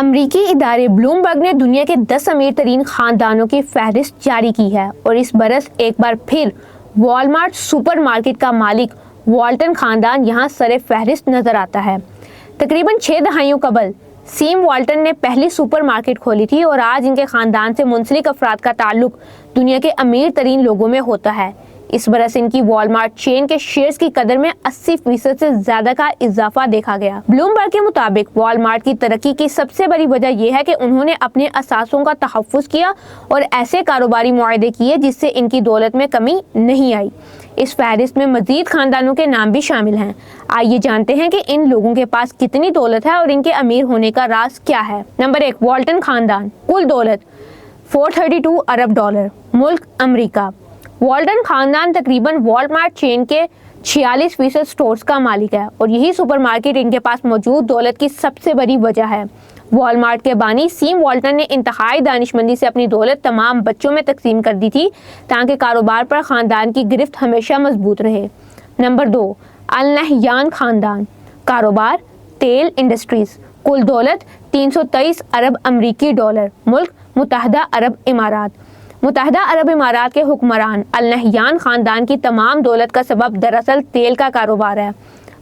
امریکی ادارے بلومبرگ نے دنیا کے 10 امیر ترین خاندانوں کی فہرست جاری کی ہے اور اس برس ایک بار پھر والمارٹ سپر مارکیٹ کا مالک والٹن خاندان یہاں سر فہرست نظر آتا ہے۔ تقریباً 6 دہائیوں قبل سیم والٹن نے پہلی سپر مارکیٹ کھولی تھی اور آج ان کے خاندان سے منسلک افراد کا تعلق دنیا کے امیر ترین لوگوں میں ہوتا ہے۔ اس برس ان کی والمارٹ چین کے شیئرز کی قدر میں 80% سے زیادہ کا اضافہ دیکھا گیا۔ بلومبرگ کے مطابق والمارٹ کی ترقی کی سب سے بڑی وجہ یہ ہے کہ انہوں نے اپنے اثاثوں کا تحفظ کیا اور ایسے کاروباری معاہدے کیے جس سے ان کی دولت میں کمی نہیں آئی۔ اس فہرست میں مزید خاندانوں کے نام بھی شامل ہیں۔ آئیے جانتے ہیں کہ ان لوگوں کے پاس کتنی دولت ہے اور ان کے امیر ہونے کا راز کیا ہے۔ نمبر 1، والٹن خاندان۔ کل دولت $432 ارب، ملک امریکہ۔ والٹن خاندان تقریباً والمارٹ چین کے 46% سٹورز کا مالک ہے اور یہی سپر مارکیٹ ان کے پاس موجود دولت کی سب سے بڑی وجہ ہے۔ والمارٹ کے بانی سیم والٹن نے انتہائی دانشمندی سے اپنی دولت تمام بچوں میں تقسیم کر دی تھی تاکہ کاروبار پر خاندان کی گرفت ہمیشہ مضبوط رہے۔ نمبر 2، النہیان خاندان۔ کاروبار تیل انڈسٹریز۔ کل دولت $323 ارب امریکی، ملک متحدہ عرب امارات۔ متحدہ عرب امارات کے حکمران النہیان خاندان کی تمام دولت کا سبب دراصل تیل کا کاروبار ہے۔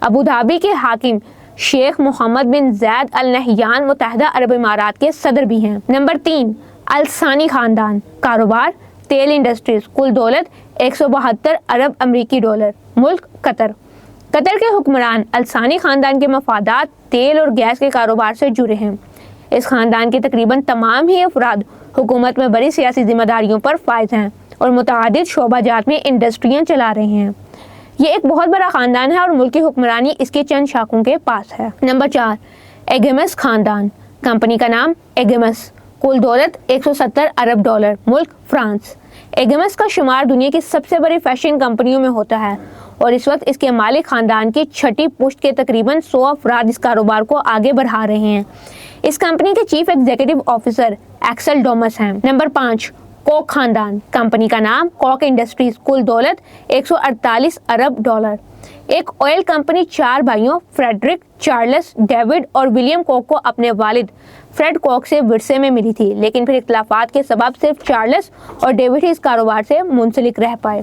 ابوظہبی کے حاکم شیخ محمد بن زید النہیان متحدہ عرب امارات کے صدر بھی ہیں۔ نمبر 3، الثانی خاندان۔ کاروبار تیل انڈسٹریز۔ کل دولت $172 ارب امریکی، ملک قطر۔ قطر کے حکمران الثانی خاندان کے مفادات تیل اور گیس کے کاروبار سے جڑے ہیں۔ اس خاندان کے تقریباً تمام ہی افراد حکومت میں بڑی سیاسی ذمہ داریوں پر فائز ہیں اور متعدد شعبہ جات میں انڈسٹریاں چلا رہے ہیں۔ یہ ایک بہت بڑا خاندان ہے اور ملکی حکمرانی اس کے چند شاخوں کے پاس ہے۔ نمبر 4، ایگمس خاندان۔ کمپنی کا نام ایگمس۔ کل دولت $170 ارب، ملک فرانس۔ ایگمس کا شمار دنیا کی سب سے بڑی فیشن کمپنیوں میں ہوتا ہے اور اس وقت اس کے مالک خاندان کی چھٹی پشت کے تقریباً 100 افراد اس کاروبار کو آگے بڑھا رہے ہیں۔ اس کمپنی کے چیف ایگزیکٹو آفیسر ایکسل ڈومس ہیں۔ نمبر 5، کوک خاندان۔ کمپنی کا نام کوک انڈسٹریز۔ کل دولت $148 ارب۔ ایک آئل کمپنی 4 بھائیوں فریڈرک، چارلس، ڈیوڈ اور ولیم کوک کو اپنے والد فریڈ کوک سے ورثے میں ملی تھی، لیکن پھر اختلافات کے سبب صرف چارلس اور ڈیوڈ ہی اس کاروبار سے منسلک رہ پائے۔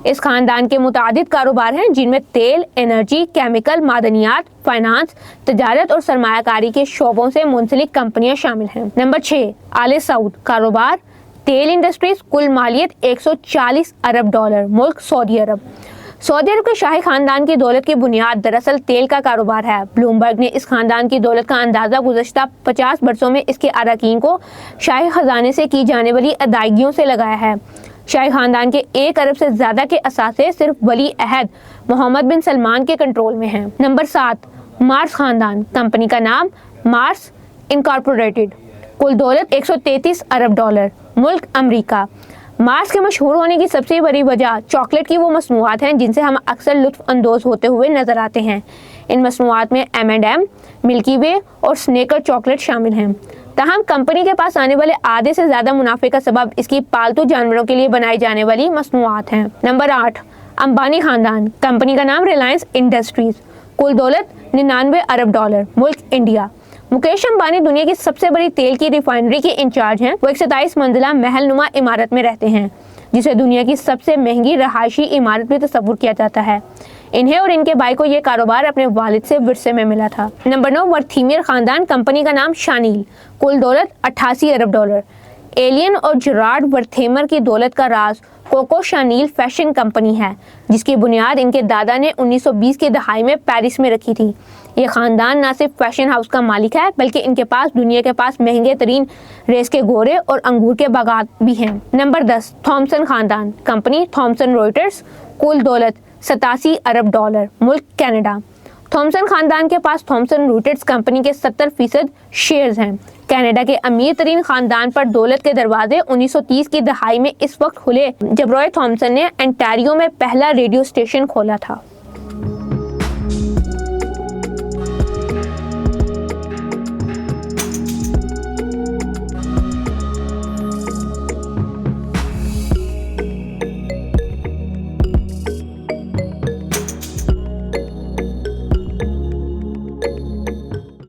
اس خاندان کے متعدد کاروبار ہیں جن میں تیل، انرجی، کیمیکل، معدنیات، فائنانس، تجارت اور سرمایہ کاری کے شعبوں سے منسلک کمپنیاں شامل ہیں۔ نمبر 6، آل سعود۔ کاروبار تیل انڈسٹریز۔ کل مالیت $140 ارب، ملک سعودی عرب۔ سعودی عرب کے شاہی خاندان کی دولت کی بنیاد دراصل تیل کا کاروبار ہے۔ بلومبرگ نے اس خاندان کی دولت کا اندازہ گزشتہ 50 برسوں میں اس کے اراکین کو شاہی خزانے سے کی جانے والی ادائیگیوں سے لگایا ہے۔ شاہی خاندان کے 1 ارب سے زیادہ کے اثاثے صرف ولی عہد محمد بن سلمان کے کنٹرول میں ہیں۔ نمبر 7، مارس خاندان۔ کمپنی کا نام مارس انکارپوریٹڈ۔ کل دولت $133 ارب، ملک امریکہ۔ مارس کے مشہور ہونے کی سب سے بڑی وجہ چاکلیٹ کی وہ مصنوعات ہیں جن سے ہم اکثر لطف اندوز ہوتے ہوئے نظر آتے ہیں۔ ان مصنوعات میں M&M، ملکی وے اور سنیکر چاکلیٹ شامل ہیں۔ تاہم کمپنی کے پاس آنے والے آدھے سے زیادہ منافع کا سبب اس کی پالتو جانوروں کے لیے بنائی جانے والی مصنوعات ہیں۔ نمبر 8، امبانی خاندان۔ کمپنی کا نام ریلائنس انڈسٹریز۔ کل دولت $99 ارب، ملک انڈیا۔ مکیش امبانی دنیا کی سب سے بڑی تیل کی ریفائنری کے انچارج ہیں۔ وہ ایک 27 منزلہ محل نما عمارت میں رہتے ہیں جسے دنیا کی سب سے مہنگی رہائشی عمارت بھی تصور کیا جاتا ہے۔ انہیں اور ان کے بھائی کو یہ کاروبار اپنے والد سے ورثے میں ملا تھا۔ نمبر 9، ورتھیمیر خاندان۔ کمپنی کا نام شانیل۔ کل دولت $88 ارب۔ ایلین اور جرارڈ ورتھیمر کی دولت کا راز کوکو شانیل فیشن کمپنی ہے جس کی بنیاد ان کے دادا نے 1920 کی دہائی میں پیرس میں رکھی تھی۔ یہ خاندان نہ صرف فیشن ہاؤس کا مالک ہے بلکہ ان کے پاس دنیا کے مہنگے ترین ریس کے گھوڑے اور انگور کے باغات بھی ہیں۔ نمبر 10، تھامسن خاندان۔ Company Thomson Reuters. کل دولت $87 ارب، ملک کینیڈا۔ تھامسن خاندان کے پاس تھامسن روئٹرز کمپنی کے 70% شیئرز ہیں۔ کینیڈا کے امیر ترین خاندان پر دولت کے دروازے 1930 کی دہائی میں اس وقت کھلے جب روئے تھامسن نے انٹیریو میں پہلا ریڈیو اسٹیشن کھولا تھا۔